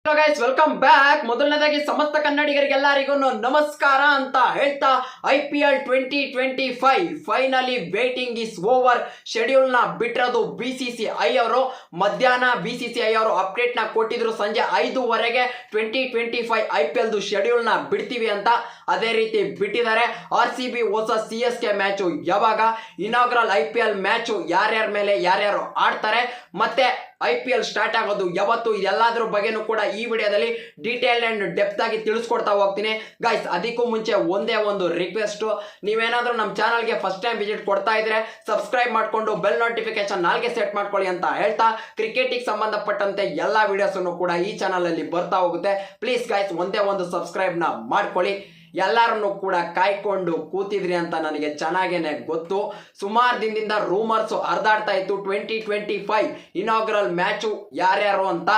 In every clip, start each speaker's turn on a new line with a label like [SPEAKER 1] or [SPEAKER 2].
[SPEAKER 1] Hello guys, welcome back. ಮೊದಲನೇದಾಗಿ ಸಮಸ್ತ ಕನ್ನಡಿಗರಿಗೆಲ್ಲರಿಗೂ ನಮಸ್ಕಾರ ಅಂತ ಹೇಳ್ತಾ IPL 2025 finally waiting is over. Schedule ನ ಬಿಟ್ಟಿರೋದು BCCI ಅವರು. ಮಧ್ಯಾಹ್ನ BCCI ಅವರು ಅಪ್ಡೇಟ್ ನ ಕೊಟ್ಟಿದ್ರು ಸಂಜೆ 5:15 2025 IPL ದು ಶೆಡ್ಯೂಲ್ ನ ಬಿಡ್ತೀವಿ ಅಂತ. ಅದೇ ರೀತಿ ಬಿಟ್ಟಿದ್ದಾರೆ. RCB ವರ್ಸಸ್ CSK ಮ್ಯಾಚ್ ಯಾವಾಗ, ಇನಾಗ್ರಲ್ IPL ಮ್ಯಾಚ್ ಯಾರ್ಯಾರ ಮೇಲೆ ಯಾರ್ಯಾರು ಆಡ್ತಾರೆ, ಮತ್ತೆ IPL ಸ್ಟಾರ್ಟ್ ಆಗೋದು ಯಾವತ್ತು, ಇದೆಲ್ಲದ್ರ ಬಗ್ಗೆನೂ ಕೂಡ ಈ ವಿಡಿಯೋದಲ್ಲಿ ಡೀಟೇಲ್ ಅಂಡ್ ಡೆಪ್ತ್ ಆಗಿ ತಿಳಿಸ್ಕೊಡ್ತಾ ಹೋಗ್ತೀನಿ ಗೈಸ್. ಅದಕ್ಕೂ ಮುಂಚೆ ಒಂದೇ ಒಂದು ರಿಕ್ವೆಸ್ಟ್, ನೀವೇನಾದ್ರೂ ನಮ್ಮ ಚಾನಲ್ಗೆ ಫಸ್ಟ್ ಟೈಮ್ ವಿಸಿಟ್ ಕೊಡ್ತಾ ಇದ್ರೆ ಸಬ್ಸ್ಕ್ರೈಬ್ ಮಾಡ್ಕೊಂಡು ಬೆಲ್ ನೋಟಿಫಿಕೇಶನ್ ನಾಲ್ಗೆ ಸೆಟ್ ಮಾಡ್ಕೊಳ್ಳಿ ಅಂತ ಹೇಳ್ತಾ, ಕ್ರಿಕೆಟಿಗೆ ಸಂಬಂಧಪಟ್ಟಂತೆ ಎಲ್ಲ ವಿಡಿಯೋಸ್ ಕೂಡ ಈ ಚಾನಲ್ ಅಲ್ಲಿ ಬರ್ತಾ ಹೋಗುತ್ತೆ. ಪ್ಲೀಸ್ ಗೈಸ್, ಒಂದೇ ಒಂದು ಸಬ್ಸ್ಕ್ರೈಬ್ ನ ಮಾಡ್ಕೊಳ್ಳಿ. ಎಲ್ಲರನ್ನು ಕೂಡ ಕಾಯ್ಕೊಂಡು ಕೂತಿದ್ರಿ ಅಂತ ನನಗೆ ಚೆನ್ನಾಗೇನೆ ಗೊತ್ತು. ಸುಮಾರು ದಿನದಿಂದ ರೂಮರ್ಸ್ ಹರಿದಾಡ್ತಾ ಇತ್ತು 2025 ಇನಾಗ್ರಲ್ ಮ್ಯಾಚು ಯಾರ್ಯಾರು ಅಂತ.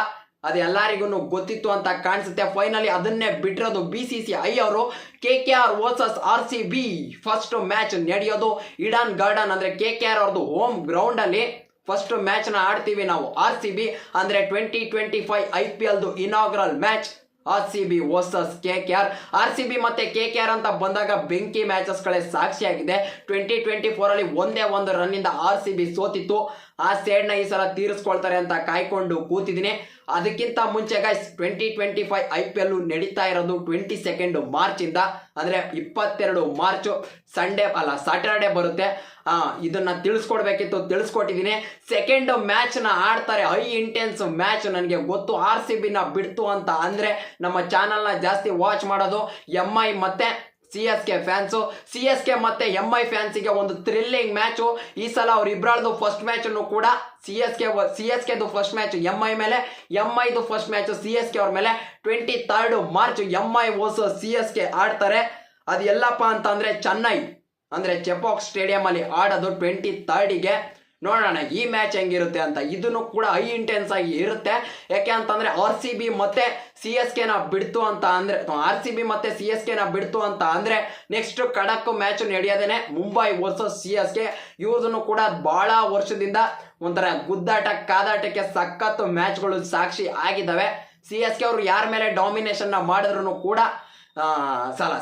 [SPEAKER 1] ಅದು ಎಲ್ಲರಿಗೂ ಗೊತ್ತಿತ್ತು ಅಂತ ಕಾಣಿಸುತ್ತೆ. ಫೈನಲಿ ಅದನ್ನೇ ಬಿಟ್ಟಿರೋದು BCCI ಅವರು. KKR versus RCB first match ನಡೆಯೋದು ಈಡನ್ ಗಾರ್ಡನ್, ಅಂದ್ರೆ KKR ಅವ್ರದ್ದು ಹೋಮ್ ಗ್ರೌಂಡ್ ಅಲ್ಲಿ ಫಸ್ಟ್ ಮ್ಯಾಚ್ ನ ಆಡ್ತೀವಿ ನಾವು. RCB ಅಂದ್ರೆ 2025 IPL ದು inaugural match RCB versus KKR. RCB ಮತ್ತೆ KKR ಅಂತ ಬಂದಾಗ ಬೆಂಕಿ ಮ್ಯಾಚಸ್ ಗಳೇ ಸಾಕ್ಷಿಯಾಗಿದೆ. 2024 ಅಲ್ಲಿ ಒಂದೇ ಒಂದು ರನ್ ಇಂದ RCB ಸೋತಿತ್ತು. ಆ ಸೇಡ್ ನ ಈ ಸಲ ತೀರಿಸ್ಕೊಳ್ತಾರೆ ಅಂತ ಕಾಯ್ಕೊಂಡು ಕೂತಿದ್ದೀನಿ. ಅದಕ್ಕಿಂತ ಮುಂಚೆ ಗೈಸ್, 2025 IPL ನಡೀತಾ ಇರೋದು 22 ಮಾರ್ಚ್ ಇಂದ, ಅಂದ್ರೆ 22 ಮಾರ್ಚ್ ಸಂಡೇ ಅಲ್ಲ ಸಾಟರ್ಡೆ ಬರುತ್ತೆ. ಇದನ್ನ ತಿಳಿಸ್ಕೊಡ್ಬೇಕಿತ್ತು, ತಿಳಿಸ್ಕೊಟ್ಟಿದ್ದೀನಿ. ಸೆಕೆಂಡ್ ಮ್ಯಾಚ್ ನ ಆಡ್ತಾರೆ, ಹೈ ಇಂಟೆನ್ಸ್ ಮ್ಯಾಚ್. ನನಗೆ ಗೊತ್ತು RCB ನ ಬಿಡ್ತು ಅಂತ ಅಂದ್ರೆ ನಮ್ಮ ಚಾನಲ್ ನ ಜಾಸ್ತಿ ವಾಚ್ ಮಾಡೋದು MI ಮತ್ತೆ CSK ಫ್ಯಾನ್ಸು. CSK ಮತ್ತೆ MI ಫ್ಯಾನ್ಸಿಗೆ ಒಂದು ಥ್ರಿಲ್ಲಿಂಗ್ ಮ್ಯಾಚು. ಈ ಸಲ ಅವ್ರಿಬ್ರದ್ದು ಫಸ್ಟ್ ಮ್ಯಾಚ್ ಕೂಡ CSK ದು ಫಸ್ಟ್ ಮ್ಯಾಚ್ MI ಮೇಲೆ, MI ದು ಫಸ್ಟ್ ಮ್ಯಾಚ್ CSK ಅವ್ರ ಮೇಲೆ. 23 ಮಾರ್ಚ್ MI ವರ್ಸಸ್ CSK ಆಡ್ತಾರೆ. ಅದು ಎಲ್ಲಪ್ಪ ಅಂತಂದ್ರೆ ಚೆನ್ನೈ, ಅಂದ್ರೆ ಚೆಪಾಕ್ ಸ್ಟೇಡಿಯಂ ಅಲ್ಲಿ ಆಡೋದು 23ಗೆ. ನೋಡೋಣ ಈ ಮ್ಯಾಚ್ ಹೆಂಗಿರುತ್ತೆ ಅಂತ. ಇದನ್ನು ಕೂಡ ಹೈ ಇಂಟೆನ್ಸ್ ಆಗಿ ಇರುತ್ತೆ. ಯಾಕೆ ಅಂತಂದ್ರೆ RCB ಮತ್ತೆ CSK ನ ಬಿಡ್ತು ಅಂತ ಅಂದ್ರೆ, RCB ಮತ್ತೆ CSK ನ ಬಿಡ್ತು ಅಂತ ಅಂದ್ರೆ ನೆಕ್ಸ್ಟ್ ಖಡಕ್ ಮ್ಯಾಚ್ ನಡೆಯೋದೇನೆ ಮುಂಬೈ ವರ್ಸಸ್ CSK. ಇವ್ರದನ್ನು ಕೂಡ ಬಹಳ ವರ್ಷದಿಂದ ಒಂಥರ ಗುದ್ದಾಟ ಕಾದಾಟಕ್ಕೆ ಸಖತ್ ಮ್ಯಾಚ್ಗಳು ಸಾಕ್ಷಿ ಆಗಿದ್ದಾವೆ. CSK ಅವರು ಯಾರ ಮೇಲೆ ಡಾಮಿನೇಷನ್ ನ ಮಾಡಿದ್ರು ಕೂಡ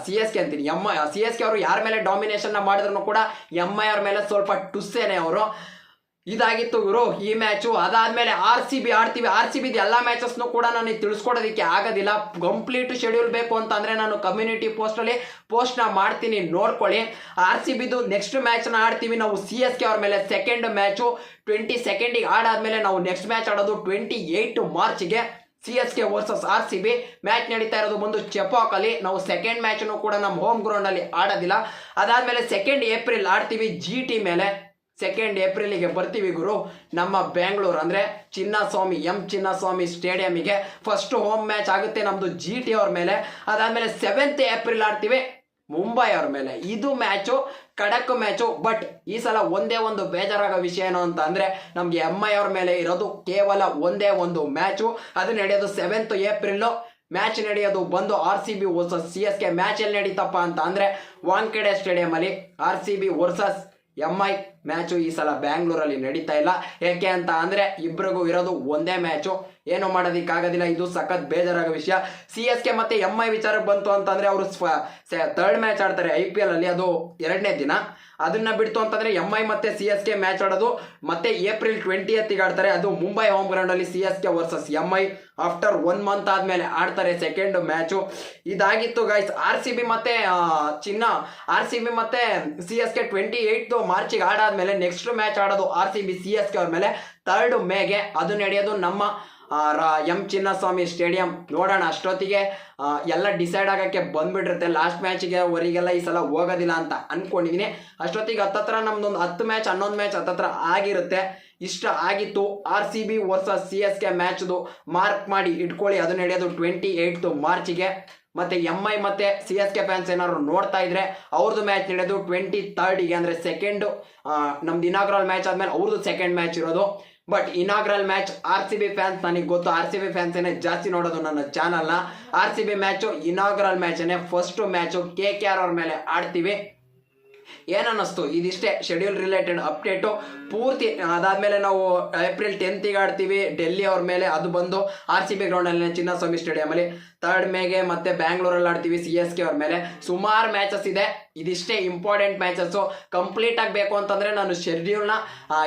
[SPEAKER 1] CSK ಅಂತೀನಿ, CSK ಅವರು ಯಾರ ಮೇಲೆ ಡಾಮಿನೇಷನ್ ನ ಮಾಡಿದ್ರು ಕೂಡ MI ಅವ್ರ ಮೇಲೆ ಸ್ವಲ್ಪ ಟುಸ್ಸೇನೆ ಅವರು. ಇದಾಗಿತ್ತು ಇವರು ಈ ಮ್ಯಾಚು. ಅದಾದ್ಮೇಲೆ RCB ಆಡ್ತೀವಿ. RCB ಎಲ್ಲ ಮ್ಯಾಚಸ್ ಕೂಡ ನನಗೆ ತಿಳಿಸ್ಕೊಡೋದಕ್ಕೆ ಆಗೋದಿಲ್ಲ. ಕಂಪ್ಲೀಟ್ ಶೆಡ್ಯೂಲ್ ಬೇಕು ಅಂತಂದ್ರೆ ನಾನು ಕಮ್ಯುನಿಟಿ ಪೋಸ್ಟ್ ಅಲ್ಲಿ ಪೋಸ್ಟ್ ನ ಮಾಡ್ತೀನಿ, ನೋಡ್ಕೊಳ್ಳಿ. RCB ದು ನೆಕ್ಸ್ಟ್ ಮ್ಯಾಚ್ ನ ಆಡ್ತೀವಿ ನಾವು CSK ಅವ್ರ ಮೇಲೆ. ಸೆಕೆಂಡ್ ಮ್ಯಾಚು 22ಗೆ ಆಡಾದ್ಮೇಲೆ ನಾವು ನೆಕ್ಸ್ಟ್ ಮ್ಯಾಚ್ ಆಡೋದು 28 ಮಾರ್ಚ್ಗೆ CSK ವರ್ಸಸ್ RCB. ಮ್ಯಾಚ್ ನಡೀತಾ ಇರೋದು ಬಂದು ಚೆಪಾಕ್ ಅಲ್ಲಿ. ನಾವು ಸೆಕೆಂಡ್ ಮ್ಯಾಚ್ ಕೂಡ ನಮ್ಮ ಹೋಮ್ ಗ್ರೌಂಡ್ ಅಲ್ಲಿ ಆಡೋದಿಲ್ಲ. ಅದಾದ್ಮೇಲೆ 2 ಏಪ್ರಿಲ್ ಆಡ್ತೀವಿ GT ಮೇಲೆ. 2 ಏಪ್ರಿಲ್ಗೆ ಬರ್ತೀವಿ ಗುರು ನಮ್ಮ ಬೆಂಗಳೂರು, ಅಂದ್ರೆ ಚಿನ್ನಸ್ವಾಮಿ ಸ್ಟೇಡಿಯಂಗೆ. ಫಸ್ಟ್ ಹೋಮ್ ಮ್ಯಾಚ್ ಆಗುತ್ತೆ ನಮ್ದು GT ಅವ್ರ ಮೇಲೆ. ಅದಾದ್ಮೇಲೆ 7 ಏಪ್ರಿಲ್ ಆಡ್ತೀವಿ ಮುಂಬೈ ಅವ್ರ ಮೇಲೆ. ಇದು ಮ್ಯಾಚು ಖಡಕ್ ಮ್ಯಾಚು. ಬಟ್ ಈ ಸಲ ಒಂದೇ ಒಂದು ಬೇಜಾರಾಗೋ ವಿಷಯ ಏನು ಅಂತ ಅಂದ್ರೆ, ನಮ್ಗೆ MI ಅವ್ರ ಮೇಲೆ ಇರೋದು ಕೇವಲ ಒಂದೇ ಒಂದು ಮ್ಯಾಚು. ಅದು ನಡೆಯೋದು 7 ಏಪ್ರಿಲ್. ಮ್ಯಾಚ್ ನಡೆಯೋದು ಬಂದು RCB ವರ್ಸಸ್ CSK. ಮ್ಯಾಚ್ ಎಲ್ಲಿ ನಡೀತಪ್ಪ ಅಂತ ಅಂದ್ರೆ ವಾಂಖೇಡೆ ಸ್ಟೇಡಿಯಂ ಅಲ್ಲಿ. RCB ವರ್ಸಸ್ MI ಮ್ಯಾಚು ಈ ಸಲ ಬ್ಯಾಂಗ್ಳೂರಲ್ಲಿ ನಡೀತಾ ಇಲ್ಲ. ಯಾಕೆ ಅಂತ ಅಂದ್ರೆ ಇಬ್ಬರಿಗೂ ಇರೋದು ಒಂದೇ ಮ್ಯಾಚು. ಏನು ಮಾಡೋದಕ್ಕಾಗೋದಿಲ್ಲ. ಇದು ಸಖತ್ ಬೇಜಾರಾಗೋ ವಿಷಯ. CSK ಮತ್ತೆ MI ವಿಚಾರಕ್ಕೆ ಬಂತು ಅಂತಂದ್ರೆ ಅವರು ಥರ್ಡ್ ಮ್ಯಾಚ್ ಆಡ್ತಾರೆ IPL ಅಲ್ಲಿ, ಅದು 2ನೇ ದಿನ. ಅದನ್ನ ಬಿಡ್ತು ಅಂತಂದ್ರೆ MI ಮತ್ತೆ CSK ಮ್ಯಾಚ್ ಆಡೋದು ಮತ್ತೆ ಏಪ್ರಿಲ್ 20ಗೆ ಆಡ್ತಾರೆ. ಅದು ಮುಂಬೈ ಹೋಮ್ ಗ್ರೌಂಡ್ ಅಲ್ಲಿ CSK versus MI. After 1 month ಆದ್ಮೇಲೆ ಆಡ್ತಾರೆ ಸೆಕೆಂಡ್ ಮ್ಯಾಚು. ಇದಾಗಿತ್ತು ಗೈಸ್ RCB ಮತ್ತೆ RCB ಮತ್ತೆ CSK 28 ಮಾರ್ಚಿಗೆ ಆಡಾದ್ಮೇಲೆ ನೆಕ್ಸ್ಟ್ ಮ್ಯಾಚ್ ಆಡೋದು RCB CSK ಅವ್ರ ಮೇಲೆ 3 ಮೇಗೆ. ಅದು ನಡೆಯೋದು ನಮ್ಮ ಚಿನ್ನಸ್ವಾಮಿ ಸ್ಟೇಡಿಯಂ. ನೋಡೋಣ, ಅಷ್ಟೊತ್ತಿಗೆ ಎಲ್ಲ ಡಿಸೈಡ್ ಆಗಕ್ಕೆ ಬಂದ್ಬಿಟ್ಟಿರುತ್ತೆ. ಲಾಸ್ಟ್ ಮ್ಯಾಚ್ಗೆ ವರೆಗೆಲ್ಲ ಈ ಸಲ ಹೋಗೋದಿಲ್ಲ ಅಂತ ಅನ್ಕೊಂಡಿದೀನಿ. ಅಷ್ಟೊತ್ತಿಗೆ ಹತ್ತತ್ರ ನಮ್ದೊಂದು 10 ಮ್ಯಾಚ್ 11 ಮ್ಯಾಚ್ ಹತ್ತತ್ರ ಆಗಿರುತ್ತೆ. ಇಷ್ಟ ಆಗಿತ್ತು. RCB ವರ್ಸಸ್ CSK ಮ್ಯಾಚ್ದು ಮಾರ್ಕ್ ಮಾಡಿ ಇಟ್ಕೊಳ್ಳಿ. ಅದು ನಡೆಯೋದು 28 ಮಾರ್ಚ್ಗೆ. ಮತ್ತೆ MI ಮತ್ತೆ CSK ಫ್ಯಾನ್ಸ್ ಏನಾದ್ರು ನೋಡ್ತಾ ಇದ್ರೆ ಅವ್ರದ್ದು ಮ್ಯಾಚ್ ನಡೆಯೋದು 23ಗೆ, ಅಂದ್ರೆ ಸೆಕೆಂಡ್ ನಮ್ದು ಇನಾಗ್ರಲ್ ಮ್ಯಾಚ್ ಆದ್ಮೇಲೆ ಅವ್ರದ್ದು ಸೆಕೆಂಡ್ ಮ್ಯಾಚ್ ಇರೋದು. But inaugural match RCB fans, ನನಗೆ ಗೊತ್ತು RCB ಫ್ಯಾನ್ಸ್ ಏನೇ ಜಾಸ್ತಿ ನೋಡೋದು ನನ್ನ ಚಾನಲ್ನ. RCB match inaugural match first match KKR ಅವ್ರ ಮೇಲೆ ಆಡ್ತೀವಿ. ಏನನ್ನಿಸ್ತು ಇದಿಷ್ಟೇ ಶೆಡ್ಯೂಲ್ ರಿಲೇಟೆಡ್ ಅಪ್ಡೇಟು ಪೂರ್ತಿ. ಅದಾದಮೇಲೆ ನಾವು ಏಪ್ರಿಲ್ 10th ಆಡ್ತೀವಿ ಡೆಲ್ಲಿ ಅವ್ರ ಮೇಲೆ, ಅದು ಬಂದು RCB ಗ್ರೌಂಡಲ್ಲಿ ಚಿನ್ನಸ್ವಾಮಿ ಸ್ಟೇಡಿಯಮಲ್ಲಿ. 3rd ಮೇಗೆ ಮತ್ತೆ ಬ್ಯಾಂಗ್ಳೂರಲ್ಲಿ ಆಡ್ತೀವಿ CSK ಅವ್ರ ಮೇಲೆ. ಸುಮಾರು ಮ್ಯಾಚಸ್ ಇದೆ, ಇದಿಷ್ಟೇ ಇಂಪಾರ್ಟೆಂಟ್ ಮ್ಯಾಚಸ್ಸು. ಕಂಪ್ಲೀಟ್ ಆಗಬೇಕು ಅಂತಂದರೆ ನಾನು ಶೆಡ್ಯೂಲ್ನ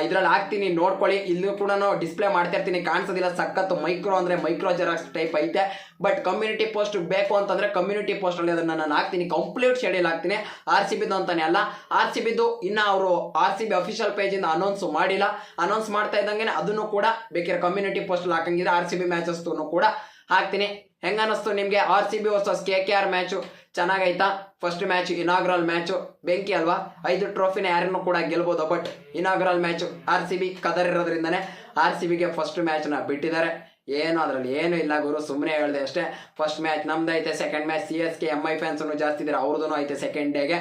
[SPEAKER 1] ಇದರಲ್ಲಿ ಹಾಕ್ತೀನಿ, ನೋಡ್ಕೊಳ್ಳಿ. ಇಲ್ಲೂ ಕೂಡ ಡಿಸ್ಪ್ಲೇ ಮಾಡ್ತಾ ಇರ್ತೀನಿ, ಕಾಣಿಸೋದಿಲ್ಲ. ಸಖತ್ತು ಮೈಕ್ರೋ ಅಂದರೆ ಮೈಕ್ರೋ ಜೆರಾಕ್ಸ್ ಟೈಪ್ ಐತೆ. ಬಟ್ ಕಮ್ಯುನಿಟಿ ಪೋಸ್ಟ್ ಬೇಕು ಅಂತಂದರೆ ಕಮ್ಯುನಿಟಿ ಪೋಸ್ಟಲ್ಲಿ ಅದನ್ನು ನಾನು ಹಾಕ್ತೀನಿ, ಕಂಪ್ಲೀಟ್ ಶೆಡ್ಯೂಲ್ ಹಾಕ್ತೀನಿ. RCBದು ಅಂತಾನೆ ಅಲ್ಲ, RCBದು ಇನ್ನು ಅವರು RCB ಅಫಿಷಿಯಲ್ ಪೇಜಿಂದ ಅನೌನ್ಸ್ ಮಾಡಿಲ್ಲ. ಅನೌನ್ಸ್ ಮಾಡ್ತಾ ಇದ್ದಂಗೆ ಅದನ್ನು ಕೂಡ ಬೇಕಾದ್ರೆ ಕಮ್ಯುನಿಟಿ ಪೋಸ್ಟಲ್ಲಿ ಹಾಕಂಗಿದ್ರೆ RCB ಮ್ಯಾಚಸ್ನು ಕೂಡ ಹಾಕ್ತೀನಿ. ಹೆಂಗನ್ನಿಸ್ತು ನಿಮಗೆ RCB ವರ್ಸಸ್ KKR ಮ್ಯಾಚು? ಚೆನ್ನಾಗೈತಾ? ಫಸ್ಟ್ ಮ್ಯಾಚ್ ಇನಾಗ್ರಲ್ ಮ್ಯಾಚು ಬೆಂಕಿ ಅಲ್ವಾ? 5 ಟ್ರೋಫಿನ ಯಾರನ್ನು ಕೂಡ ಗೆಲ್ಬೋದು. ಬಟ್ ಇನಾಗ್ರಲ್ ಮ್ಯಾಚು RCB ಕದರ್ ಇರೋದ್ರಿಂದನೇ RCBಗೆ ಫಸ್ಟ್ ಮ್ಯಾಚ್ನ ಬಿಟ್ಟಿದ್ದಾರೆ. ಏನು ಅದರಲ್ಲಿ ಏನು ಇಲ್ಲ ಗುರು, ಸುಮ್ಮನೆ ಹೇಳಿದೆ ಅಷ್ಟೇ. ಫಸ್ಟ್ ಮ್ಯಾಚ್ ನಮ್ದು ಐತೆ, ಸೆಕೆಂಡ್ ಮ್ಯಾಚ್ CSK MI ಫ್ಯಾನ್ಸನ್ನು ಜಾಸ್ತಿ ಇದ್ದಾರೆ, ಅವ್ರದ್ದು ಐತೆ ಸೆಕೆಂಡ್ ಡೇಗೆ.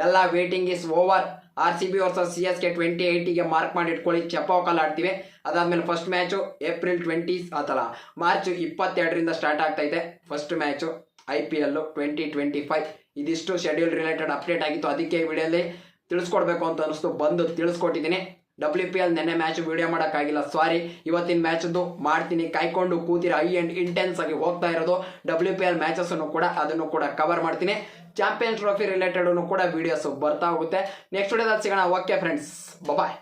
[SPEAKER 1] ಎಲ್ಲ waiting is over. RCB versus CSK 28ಗೆ ಮಾರ್ಕ್ ಮಾಡಿ ಇಟ್ಕೊಳ್ಳಿ. ಚಪಾಕಲ್ಲಿ ಆಡ್ತೀವಿ. ಅದಾದಮೇಲೆ ಫಸ್ಟ್ ಮ್ಯಾಚು ಏಪ್ರಿಲ್ 20 ಮಾರ್ಚ್ 22ರಿಂದ ಸ್ಟಾರ್ಟ್ ಆಗ್ತೈತೆ ಫಸ್ಟ್ ಮ್ಯಾಚು IPL 2025. ಇದಿಷ್ಟು ಶೆಡ್ಯೂಲ್ ರಿಲೇಟೆಡ್ ಅಪ್ಡೇಟ್ ಆಗಿತ್ತು, ಅದಕ್ಕೆ ಈ ವಿಡಿಯೋಲಿ ತಿಳಿಸ್ಕೊಡ್ಬೇಕು ಅಂತ ಅನಿಸ್ತು, ಬಂದು ತಿಳಿಸ್ಕೊಟ್ಟಿದ್ದೀನಿ. WPL ನೆನ್ನೆ ಮ್ಯಾಚ್ ವಿಡಿಯೋ ಮಾಡೋಕ್ಕಾಗಿಲ್ಲ, ಸಾರಿ. ಇವತ್ತಿನ ಮ್ಯಾಚದ್ದು ಮಾಡ್ತೀನಿ, ಕಾಯ್ಕೊಂಡು ಕೂತಿರೋ. ಹೈ ಆ್ಯಂಡ್ ಇಂಟೆನ್ಸ್ ಆಗಿ ಹೋಗ್ತಾ ಇರೋದು WPL ಮ್ಯಾಚಸ್ಸನ್ನು ಕೂಡ, ಅದನ್ನು ಕೂಡ ಕವರ್ ಮಾಡ್ತೀನಿ. ಚಾಂಪಿಯನ್ಸ್ ಟ್ರೋಫಿ ರಿಲೇಟೆಡ್ ಕೂಡ ವಿಡಿಯೋಸ್ ಬರ್ತಾ ಹೋಗುತ್ತೆ. ನೆಕ್ಸ್ಟ್ ವಿಡಿಯೋದಲ್ಲಿ ಸಿಗೋಣ. ಓಕೆ ಫ್ರೆಂಡ್ಸ್, ಬಾಯ್.